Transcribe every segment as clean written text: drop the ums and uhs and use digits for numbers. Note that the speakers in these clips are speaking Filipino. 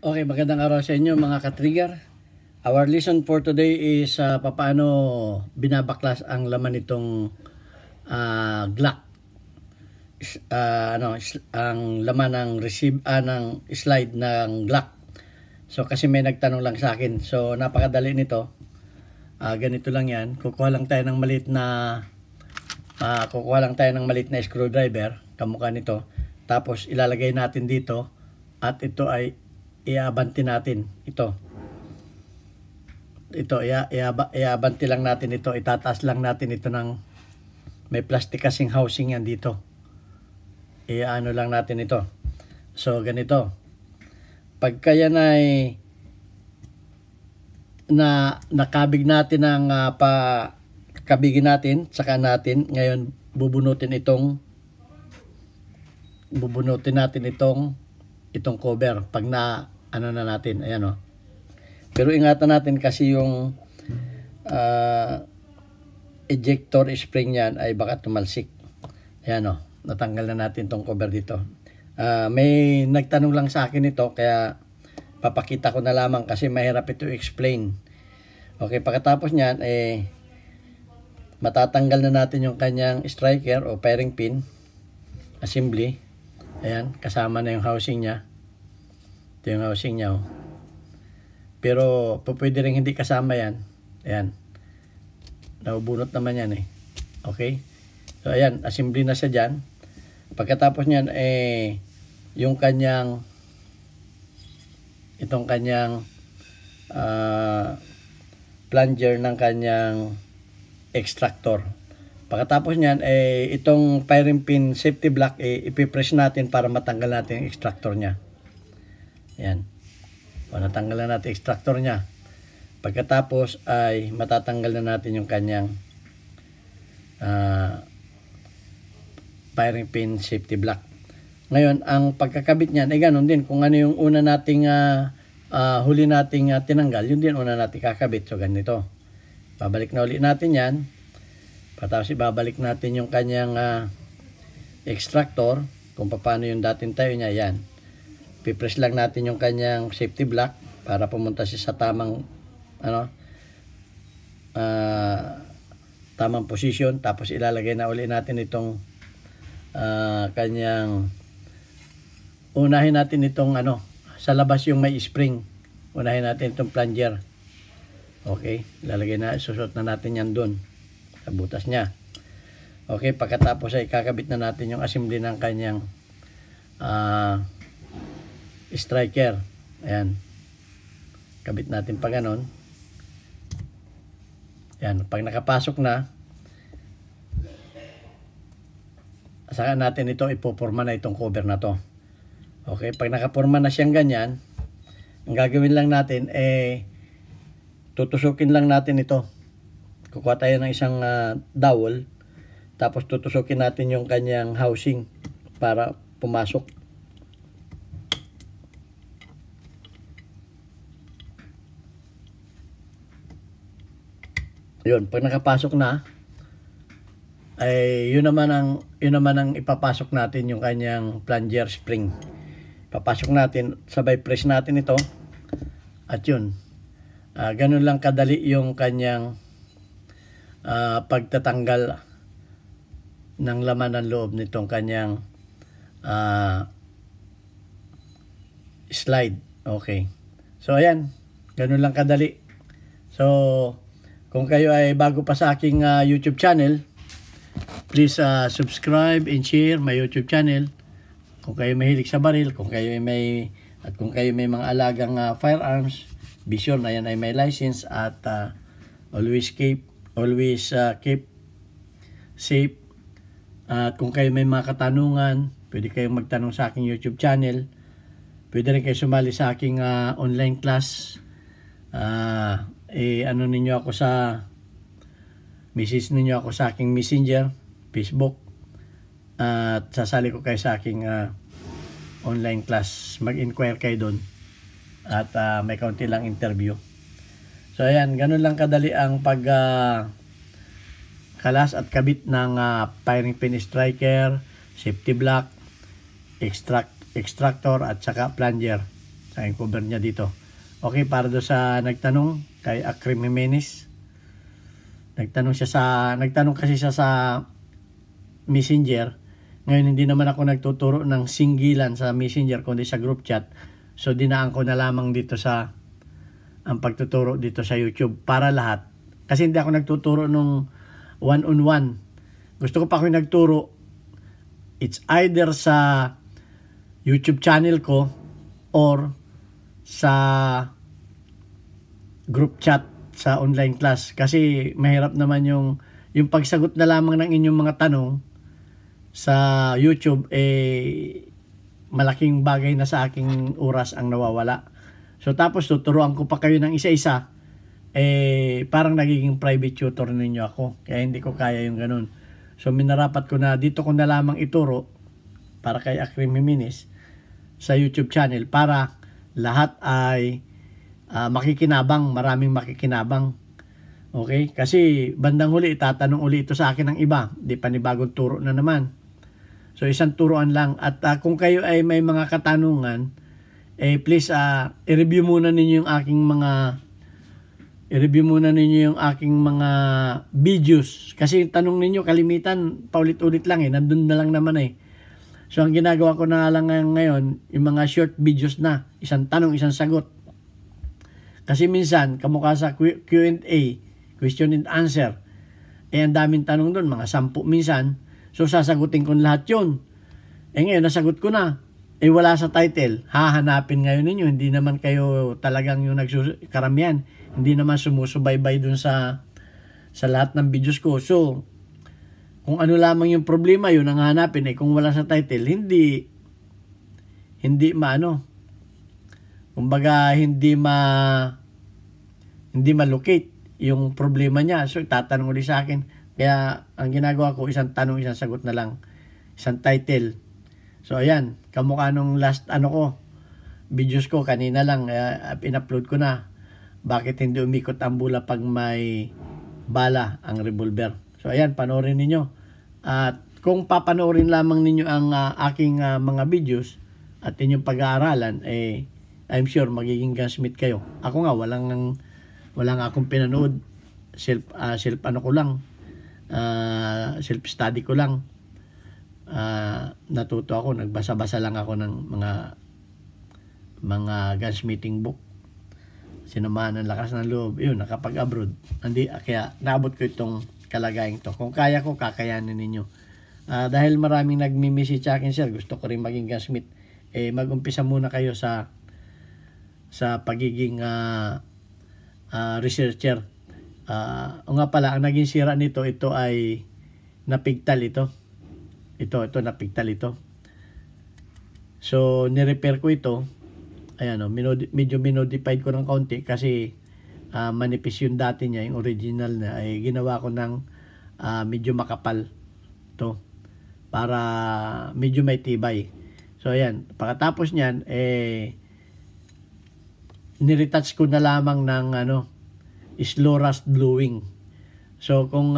Okay, magandang araw sa inyo mga ka-trigger. Our lesson for today is paano binabaklas ang laman nitong Glock. Ang laman ng ng slide ng Glock. So kasi may nagtanong lang sa akin. So napakadali nito. Ganito lang 'yan. Kukuha lang tayo ng maliit na screwdriver, kamukha nito. Tapos ilalagay natin dito at ito ay iabanti natin ito. Iabanti lang natin ito, itataas lang natin ito ng may plastic kasing housing yan dito. Iaano lang natin ito. So ganito. Pagka yan ay nakabig natin ng kabigin natin, saka natin ngayon bubunutin natin itong cover pag na natin, ayan pero ingatan natin kasi yung ejector spring yan ay baka tumalsik. Ayan natanggal na natin itong cover dito. May nagtanong lang sa akin ito kaya papakita ko na lamang kasi mahirap ito explain. Okay, pagkatapos nyan matatanggal na natin yung kanyang striker o firing pin assembly. Ayan, kasama na yung housing niya. Ito yung housing niya. Pero pwede rin hindi kasama yan. Ayan. Naubunot naman yan Okay. So ayan, assembly na siya dyan. Pagkatapos niyan yung kanyang plunger ng kanyang extractor. Pagkatapos niyan itong firing pin safety block ipipress natin para matanggal natin yung extractor niya. Ayan. Natanggal na natin extractor niya. Pagkatapos ay matatanggal na natin yung kanyang firing pin safety block. Ngayon, ang pagkakabit niyan ay ganoon din. Kung ano yung una nating huli nating tinanggal, yun din una nating kakabit. So ganito. Babalik na ulit natin yan. Tapos ibabalik natin yung kanyang extractor kung paano yung dating tayo niya. Yan. Pipress lang natin yung kanyang safety block para pumunta siya sa tamang tamang position. Tapos ilalagay na uli natin itong kanyang unahin natin itong sa labas yung may spring. Unahin natin itong plunger. Okay, ilalagay na, susot na natin yan doon sa butas niya. Okay, pagkatapos ay kakabit na natin yung assembly ng kanyang striker. Ayan. Kabit natin pa ganon. Ayan, pag nakapasok na, saka natin ito ipoporma na itong cover na to. Okay, pag nakaporma na siyang ganyan, ang gagawin lang natin tutusukin lang natin ito. Kukuha tayo ng isang dowel, tapos tutusukin natin yung kanyang housing para pumasok. Yun, pag nakapasok na, ay yun naman ang ipapasok natin yung kanyang plunger spring. Papasok natin, sabay press natin ito, at yun. Ganun lang kadali yung kanyang pagtatanggal ng laman ng loob nitong kanyang slide. Okay. So ayan, ganun lang kadali. So kung kayo ay bago pa sa aking YouTube channel, please subscribe and share my YouTube channel. Kung kayo mahilig sa baril, kung kayo may mga alagang firearms, be sure na yan ay may license at always keep safe. At kung kayo may mga katanungan, pwede kayong magtanong sa aking YouTube channel. Pwede rin kayo sumali sa aking online class. Message ninyo ako sa aking Messenger, Facebook, at sasali ko kayo sa aking online class. Mag-inquire kayo doon at may kaunti lang interview. So ayan, ganun lang kadali ang kalas at kabit ng firing pin striker, safety block, extractor at saka plunger. Sa cover niya dito. Okay, para do sa nagtanong kay Akrim Jimenez. Nagtanong kasi siya sa Messenger. Ngayon hindi naman ako nagtuturo ng singgilan sa Messenger kundi sa group chat. So dinaan ko na lamang dito sa ang pagtuturo dito sa YouTube para lahat. Kasi hindi ako nagtuturo nung one-on-one. Gusto ko pa ako nagturo. It's either sa YouTube channel ko or sa group chat sa online class. Kasi mahirap naman yung pagsagot na lamang ng inyong mga tanong sa YouTube, malaking bagay na sa aking oras ang nawawala. So tapos tuturuan ko pa kayo ng isa-isa, parang nagiging private tutor ninyo ako. Kaya hindi ko kaya yung ganun. So minarapat ko na dito ko na lamang ituro para kay Akrim Jimenez sa YouTube channel para lahat ay makikinabang, maraming makikinabang. Okay? Kasi bandang huli, itatanong uli ito sa akin ng iba. Di panibagong turo na naman. So isang turuan lang. At kung kayo ay may mga katanungan, please i-review muna ninyo yung aking mga videos. Kasi yung tanong ninyo kalimitan paulit-ulit lang nandun na lang naman So ang ginagawa ko na lang ngayon, yung mga short videos na, isang tanong, isang sagot. Kasi minsan, kamukha sa Q&A, question and answer, ang daming tanong doon, mga 10 minsan. So sasagutin ko lahat yun. Ngayon, nasagot ko na. Wala sa title. Hahanapin ngayon ninyo. Hindi naman kayo talagang yung karamihan. Hindi naman sumusubaybay dun sa lahat ng videos ko. So, kung ano lamang yung problema, yun ang hanapin. Kung wala sa title, hindi kumbaga, hindi ma-locate yung problema niya. So, tatanong ulit sa akin. Kaya, ang ginagawa ko, isang tanong, isang sagot na lang. Isang title. So, ayan. Kamukha nung last, videos ko, kanina lang, in-upload ko na. Bakit hindi umikot ang bula pag may bala ang revolver? So, ayan, panoorin ninyo. At kung papanoorin lamang ninyo ang aking mga videos at inyong pag-aaralan, I'm sure magiging gunsmith kayo. Ako nga, walang akong pinanood. Self-study ko lang. Natuto ako, nagbasa-basa lang ako ng mga gunsmithing book. Sinamahan ng lakas ng loob. Yun, nakapag-abroad. Kaya naabot ko itong kalagayan to. Kung kaya ko, kakayanin ninyo. Dahil maraming nagmi-message sa akin, sir, gusto ko rin maging gunsmith. Mag-umpisa muna kayo sa pagiging researcher. O nga pala, ang naging sira nito, ito ay napigtal ito. Ito napigtal ito. So, nirepair ko ito. Ayan, medyo minodified ko ng kaunti kasi manipis yung dati niya, yung original na, ginawa ko ng medyo makapal to para medyo may tibay. So, ayan. Pagkatapos niyan, niretouch ko na lamang ng slow rust bluing. So kung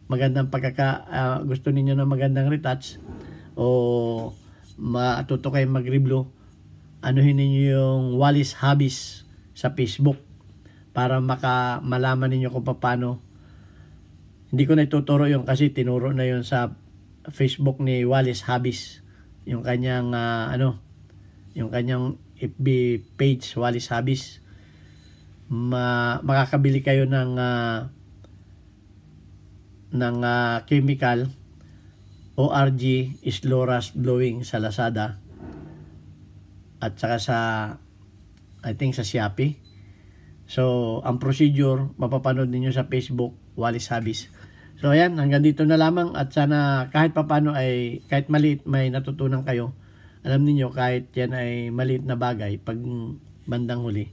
magandang gusto niyo na magandang retouch o matuto kayo mag-review, anuhin niyo yung Wallace Habis sa Facebook para malaman niyo kung paano. Hindi ko na ituturo yun kasi tinuro na yun sa Facebook ni Wallace Habis, yung kanyang yung kanyang FB page, Wallace Habis. Makakabili kayo ng chemical ORG slow rust blowing sa Lazada at saka sa I think sa Shopee. So ang procedure mapapanood niyo sa Facebook, Wallace Habis. So ayan, hanggang dito na lamang at sana kahit papano ay kahit maliit may natutunan kayo. Alam niyo kahit yan ay maliit na bagay, pag bandang huli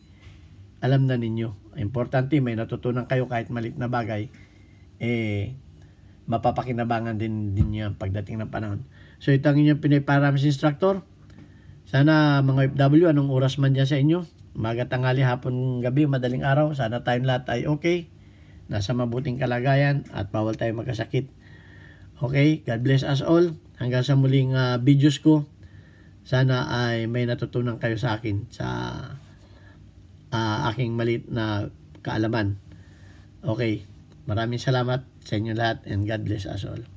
alam na ninyo. Importante may natutunan kayo kahit maliit na bagay, mapapakinabangan din yan pagdating ng panahon. So ito ang inyong Pinoy Paramis Instructor. Sana mga OFW, anong oras man dyan sa inyo, umaga, tanghali, hapon, gabi, madaling araw, sana tayong lahat ay okay, nasa mabuting kalagayan at bawal tayo magkasakit. Okay, God bless us all. Hanggang sa muling videos ko Sana ay may natutunan kayo sa akin sa aking maliit na kaalaman. Okay, maraming salamat sa inyo lahat and God bless us all.